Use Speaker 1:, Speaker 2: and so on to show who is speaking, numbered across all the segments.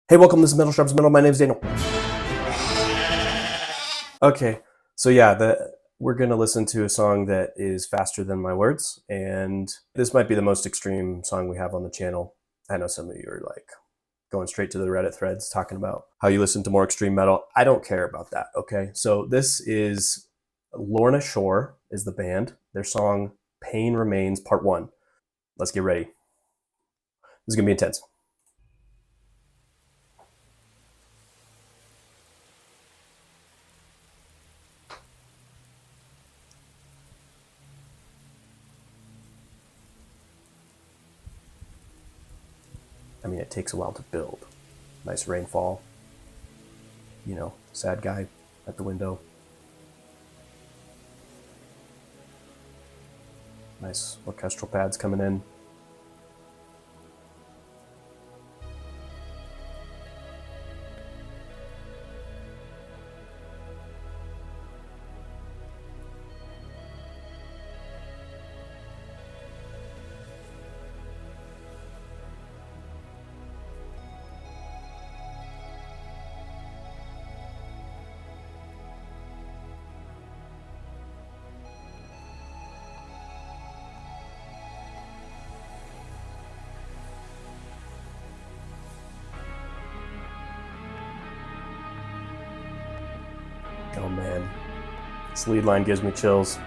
Speaker 1: Hey, welcome. This is Metal Sharps Metal. My name is Daniel. Okay, so yeah, we're going to listen to a song that is faster than my words, and this might be the most extreme song we have on the channel. I know some of you are like going straight to the Reddit threads talking about how you listen to more extreme metal. I don't care about that, okay? So this is Lorna Shore is the band. Their song Pain Remains Part 1. Let's get ready. This is going to be intense. I mean, it takes a while to build. Nice rainfall. You know, sad guy at the window. Nice orchestral pads coming in. Oh man, this lead line gives me chills.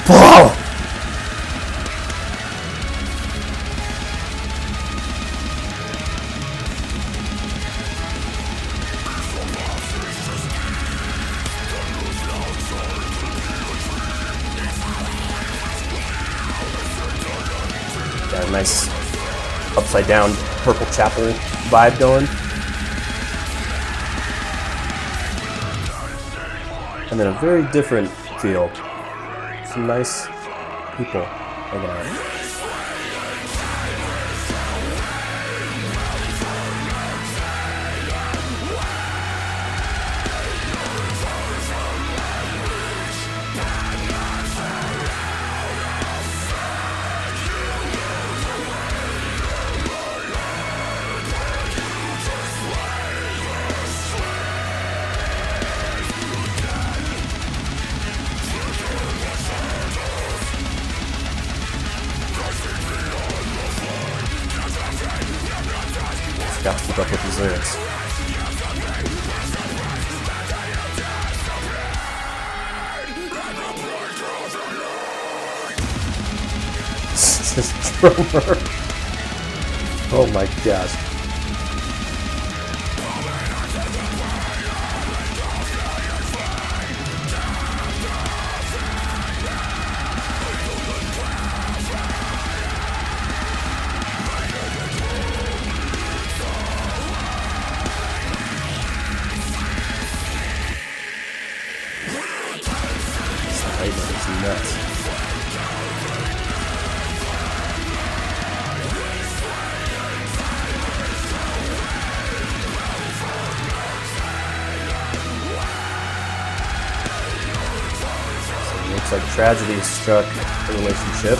Speaker 1: Wow! Got a nice upside down purple chapel vibe going. And then a very different feel. Some nice people hanging out. Got to keep up with these lyrics. This drummer. Oh my gosh. It's nuts. So it looks like tragedy struck the relationship.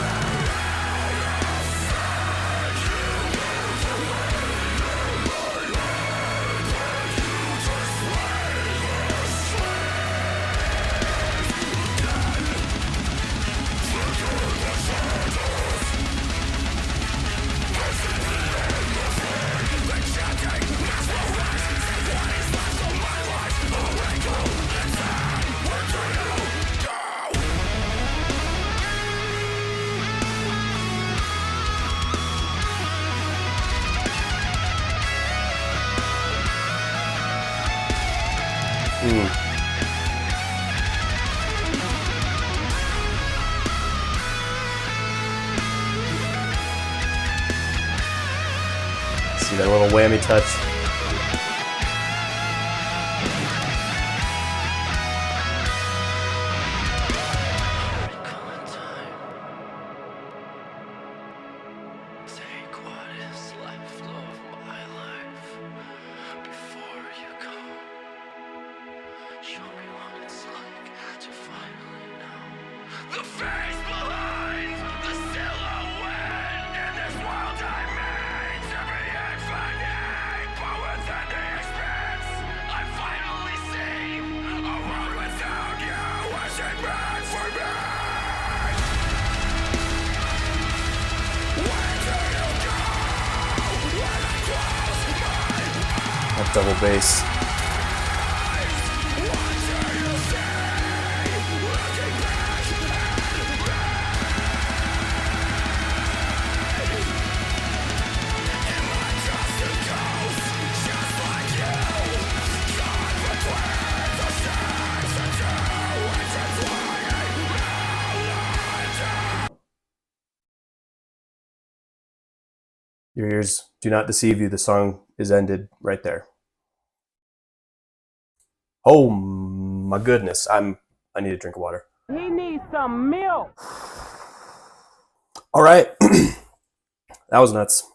Speaker 1: See that little whammy touch? That double bass. Your ears do not deceive you. The song is ended right there. Oh my goodness. I need a drink of water.
Speaker 2: He needs some milk.
Speaker 1: All right. That was nuts.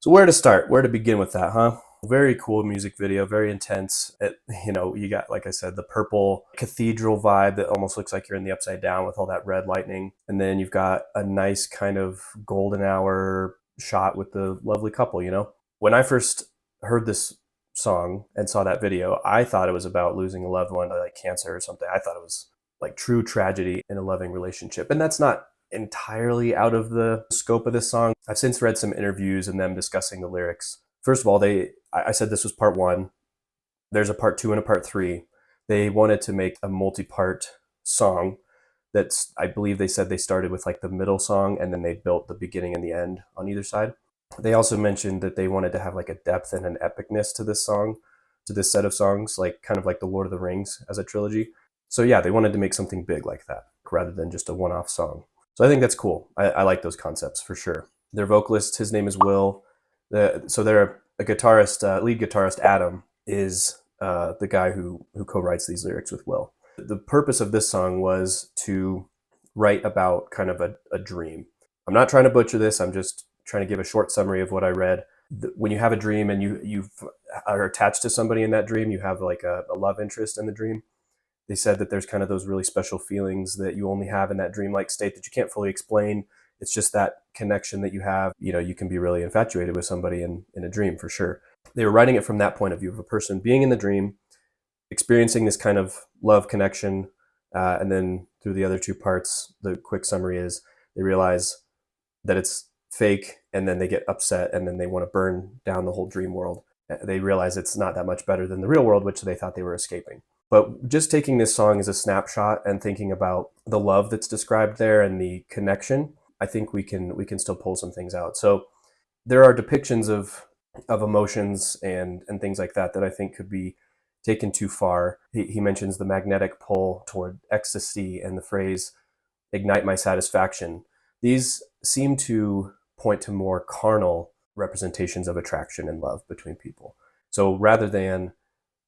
Speaker 1: So where to start? Where to begin with that, huh? Very cool music video, very intense. You got, like I said, the purple cathedral vibe that almost looks like you're in the Upside Down with all that red lightning. And then you've got a nice kind of golden hour shot with the lovely couple, When I first heard this song and saw that video, I thought it was about losing a loved one to like cancer or something. I thought it was like true tragedy in a loving relationship. And that's not entirely out of the scope of this song. I've since read some interviews and them discussing the lyrics. First of all, I said this was part one. There's a part two and a part three. They wanted to make a multi-part song that's, I believe they said they started with like the middle song and then they built the beginning and the end on either side. They also mentioned that they wanted to have like a depth and an epicness to this song, to this set of songs, like kind of like the Lord of the Rings as a trilogy. So yeah, they wanted to make something big like that rather than just a one-off song. So I think that's cool. I like those concepts for sure. Their vocalist, his name is Will. So they're a guitarist, lead guitarist, Adam, is the guy who co-writes these lyrics with Will. The purpose of this song was to write about kind of a dream. I'm not trying to butcher this. I'm just trying to give a short summary of what I read. When you have a dream and you are attached to somebody in that dream, you have like a love interest in the dream. They said that there's kind of those really special feelings that you only have in that dreamlike state that you can't fully explain. It's just that connection that you have. You can be really infatuated with somebody in a dream for sure. They were writing it from that point of view of a person being in the dream, experiencing this kind of love connection, and then through the other two parts, the quick summary is they realize that it's fake, and then they get upset, and then they want to burn down the whole dream world. They realize it's not that much better than the real world, which they thought they were escaping. But just taking this song as a snapshot and thinking about the love that's described there and the connection, I think we can still pull some things out. So there are depictions of emotions and things like that I think could be taken too far. He mentions the magnetic pull toward ecstasy and the phrase, ignite my satisfaction. These seem to point to more carnal representations of attraction and love between people. So rather than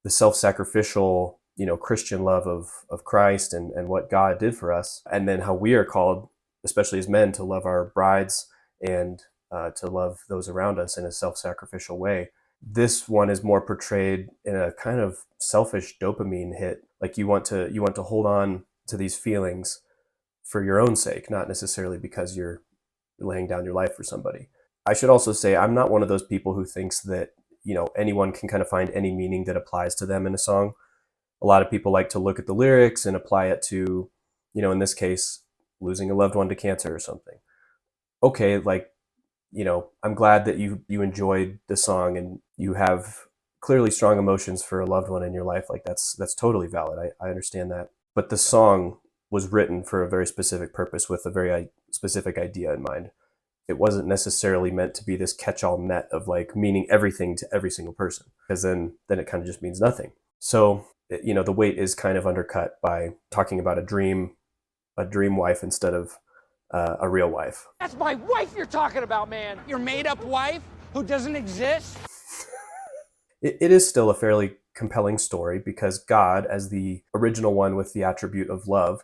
Speaker 1: the self-sacrificial, Christian love of Christ and what God did for us, and then how we are called, especially as men, to love our brides and to love those around us in a self-sacrificial way. This one is more portrayed in a kind of selfish dopamine hit. Like you want to hold on to these feelings for your own sake, not necessarily because you're laying down your life for somebody. I should also say I'm not one of those people who thinks that anyone can kind of find any meaning that applies to them in a song. A lot of people like to look at the lyrics and apply it to, in this case, losing a loved one to cancer or something. Okay, I'm glad that you enjoyed the song and you have clearly strong emotions for a loved one in your life. Like that's totally valid. I understand that. But the song was written for a very specific purpose with a very specific idea in mind. It wasn't necessarily meant to be this catch-all net of like meaning everything to every single person, because then it kind of just means nothing. So the weight is kind of undercut by talking about a dream wife instead of a real wife.
Speaker 2: That's my wife you're talking about, man. Your made-up wife who doesn't exist?
Speaker 1: It is still a fairly compelling story because God, as the original one with the attribute of love,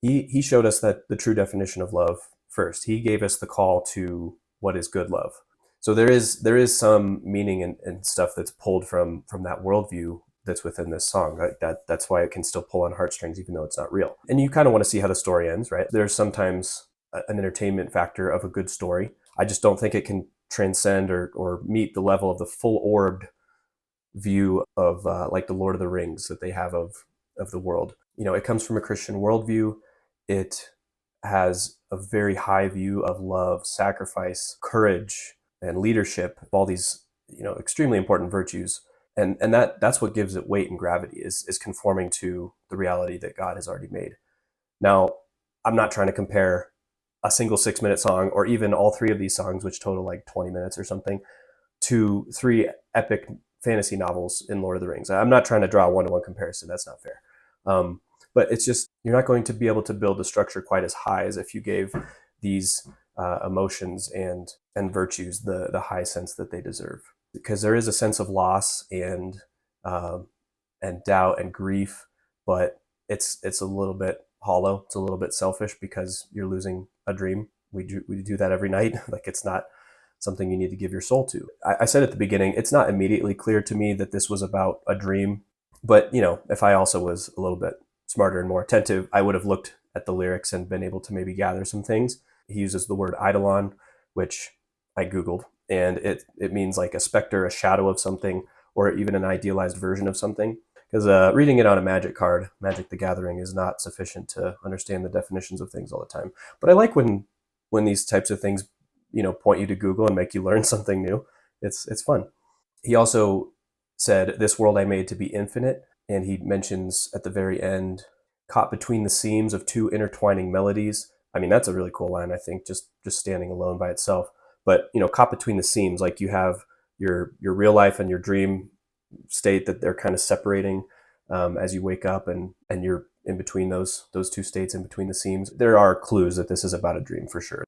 Speaker 1: he showed us that the true definition of love first. He gave us the call to what is good love. So there is some meaning and stuff that's pulled from that worldview that's within this song. Right? That's why it can still pull on heartstrings, even though it's not real. And you kind of want to see how the story ends, right? There's sometimes an entertainment factor of a good story. I just don't think it can transcend or meet the level of the full-orbed view of like the Lord of the Rings that they have of the world. It comes from a Christian worldview. It has a very high view of love, sacrifice, courage, and leadership, all these extremely important virtues. And that's what gives it weight and gravity is conforming to the reality that God has already made. Now, I'm not trying to compare a single 6-minute song or even all three of these songs, which total like 20 minutes or something, to 3 epic fantasy novels in Lord of the Rings. I'm not trying to draw a one-to-one comparison. That's not fair. But it's just, you're not going to be able to build the structure quite as high as if you gave these emotions and virtues the high sense that they deserve. Because there is a sense of loss and doubt and grief, but it's a little bit hollow. It's a little bit selfish because you're losing a dream. We do that every night. Like, it's not something you need to give your soul to. I said at the beginning, it's not immediately clear to me that this was about a dream, but if I also was a little bit smarter and more attentive, I would have looked at the lyrics and been able to maybe gather some things. He uses the word eidolon, which I Googled, and it means like a specter, a shadow of something, or even an idealized version of something. Because reading it on a magic card, Magic the Gathering, is not sufficient to understand the definitions of things all the time. But I like when these types of things point you to Google and make you learn something new. It's fun. He also said, "This world I made to be infinite," and he mentions at the very end, "Caught between the seams of 2 intertwining melodies." I mean, that's a really cool line, I think, just standing alone by itself. But caught between the seams, like you have your real life and your dream state that they're kind of separating as you wake up, and you're in between those 2 states, in between the seams. There are clues that this is about a dream for sure.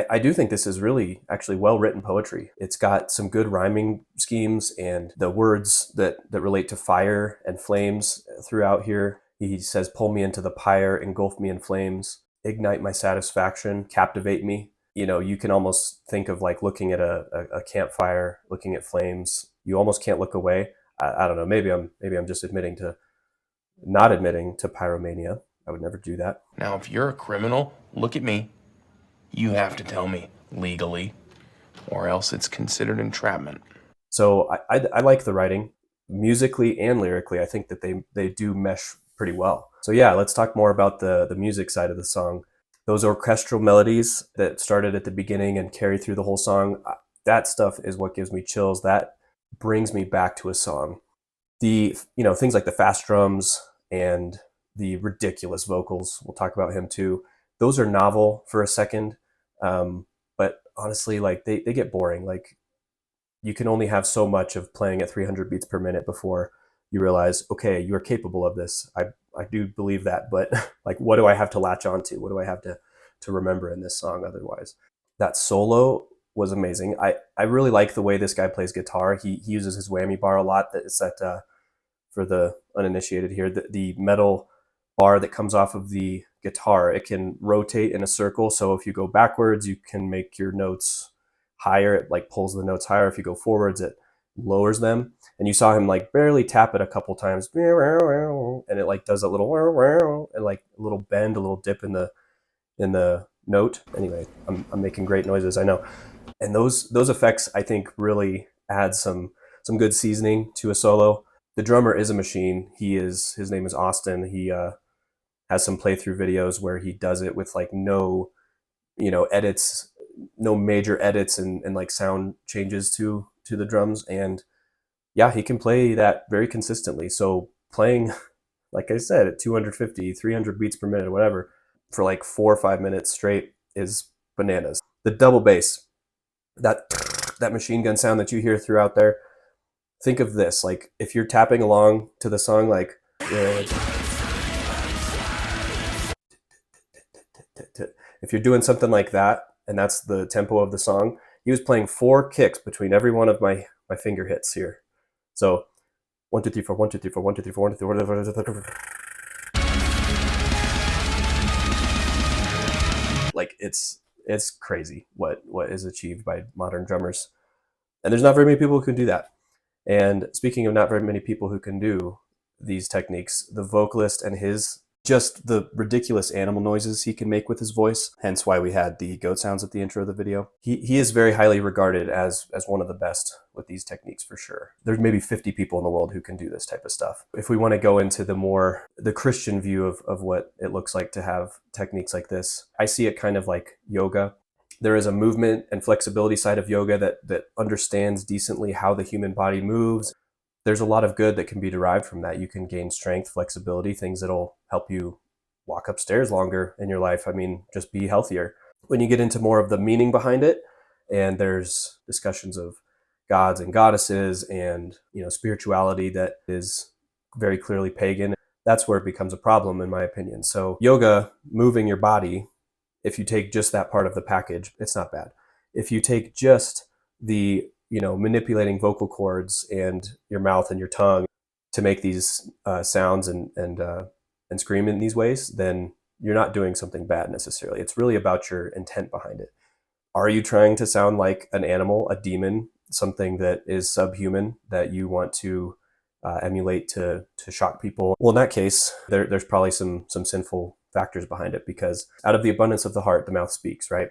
Speaker 1: I do think this is really actually well-written poetry. It's got some good rhyming schemes, and the words that relate to fire and flames throughout here. He says, "Pull me into the pyre, engulf me in flames, ignite my satisfaction, captivate me." You can almost think of like looking at a campfire, looking at flames. You almost can't look away. I don't know. Maybe I'm just not admitting to pyromania. I would never do that.
Speaker 3: Now, if you're a criminal, look at me. You have to tell me legally, or else it's considered entrapment.
Speaker 1: So I like the writing, musically and lyrically. I think that they do mesh pretty well. So yeah, let's talk more about the music side of the song. Those orchestral melodies that started at the beginning and carry through the whole song, that stuff is what gives me chills. That brings me back to a song. The things like the fast drums and the ridiculous vocals, we'll talk about him too. Those are novel for a second, but honestly, like they get boring. Like, you can only have so much of playing at 300 beats per minute before you realize, okay, you are capable of this. I do believe that, but like, what do I have to latch onto? What do I have to remember in this song otherwise? That solo was amazing. I really like the way this guy plays guitar. He uses his whammy bar a lot. It's that for the uninitiated here, the metal bar that comes off of the guitar, it can rotate in a circle. So if you go backwards, you can make your notes higher. It like pulls the notes higher. If you go forwards, it lowers them. And you saw him like barely tap it a couple times, and it like does a little and like a little bend, a little dip in the note. Anyway, I'm making great noises, I know. And those effects, I think, really add some good seasoning to a solo. The drummer is a machine. His name is Austin. He has some playthrough videos where he does it with like no edits, no major edits and like sound changes to the drums. And yeah, he can play that very consistently. So playing, like I said, at 250, 300 beats per minute or whatever for like 4 or 5 minutes straight is bananas. The double bass, that machine gun sound that you hear throughout there, think of this, like if you're tapping along to the song, like If you're doing something like that, and that's the tempo of the song, he was playing 4 kicks between every one of my finger hits here. So 1, 2, 3, 4, 1, 2, 3, 4, 1, 2, 3, 4, 1, 2, 3, 4, 1, 2, 3, 4. Like it's crazy what is achieved by modern drummers. And there's not very many people who can do that. And speaking of not very many people who can do these techniques, the vocalist and just the ridiculous animal noises he can make with his voice, hence why we had the goat sounds at the intro of the video. He is very highly regarded as one of the best with these techniques for sure. There's maybe 50 people in the world who can do this type of stuff. If we want to go into the Christian view of what it looks like to have techniques like this, I see it kind of like yoga. There is a movement and flexibility side of yoga that understands decently how the human body moves. There's a lot of good that can be derived from that. You can gain strength, flexibility, things that'll help you walk upstairs longer in your life. I mean, just be healthier. When you get into more of the meaning behind it, and there's discussions of gods and goddesses and, spirituality that is very clearly pagan, that's where it becomes a problem, in my opinion. So yoga, moving your body, if you take just that part of the package, it's not bad. If you take just the manipulating vocal cords and your mouth and your tongue to make these sounds and scream in these ways, then you're not doing something bad necessarily. It's really about your intent behind it. Are you trying to sound like an animal, a demon, something that is subhuman that you want to emulate to shock people? Well, in that case, there's probably some sinful factors behind it, because out of the abundance of the heart, the mouth speaks, right?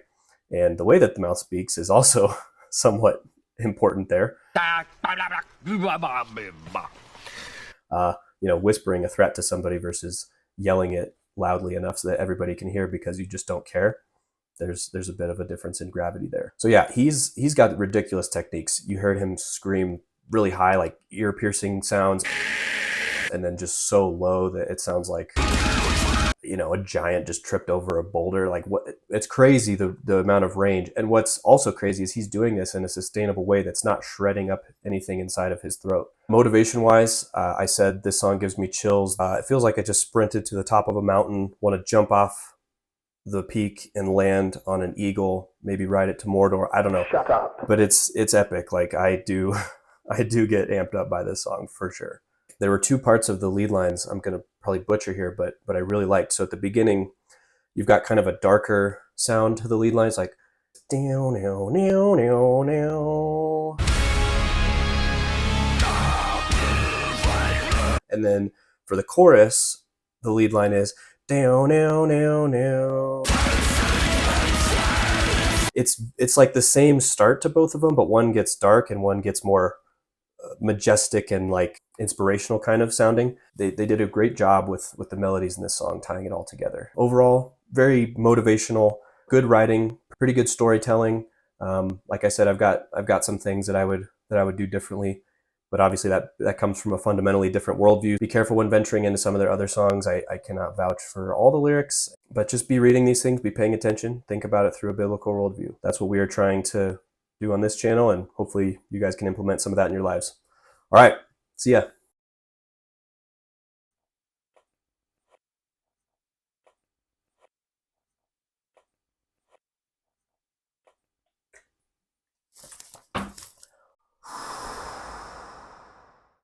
Speaker 1: And the way that the mouth speaks is also somewhat important there. Whispering a threat to somebody versus yelling it loudly enough so that everybody can hear because you just don't care. There's a bit of a difference in gravity there. So yeah, he's got ridiculous techniques. You heard him scream really high, like ear-piercing sounds, and then just so low that it sounds like a giant just tripped over a boulder. Like, what? It's crazy the amount of range. And what's also crazy is he's doing this in a sustainable way that's not shredding up anything inside of his throat. Motivation wise, I said this song gives me chills. It feels like I just sprinted to the top of a mountain, want to jump off the peak and land on an eagle, maybe ride it to Mordor. I don't know.
Speaker 2: Shut up.
Speaker 1: But it's epic. Like, I do get amped up by this song for sure. There were 2 parts of the lead lines I'm going to probably butcher here, but I really liked. So at the beginning, you've got kind of a darker sound to the lead lines, like down, down, down, down, down. And then for the chorus, the lead line is down, down, down, down. It's like the same start to both of them, but one gets dark and one gets more majestic and like inspirational kind of sounding. They did a great job with the melodies in this song, tying it all together. Overall, very motivational, good writing, pretty good storytelling. Like I said, I've got some things that I would do differently, but obviously that comes from a fundamentally different worldview. Be careful when venturing into some of their other songs. I cannot vouch for all the lyrics, but just be reading these things, be paying attention, think about it through a biblical worldview. That's what we are trying to do on this channel, and hopefully you guys can implement some of that in your lives. All right, see ya.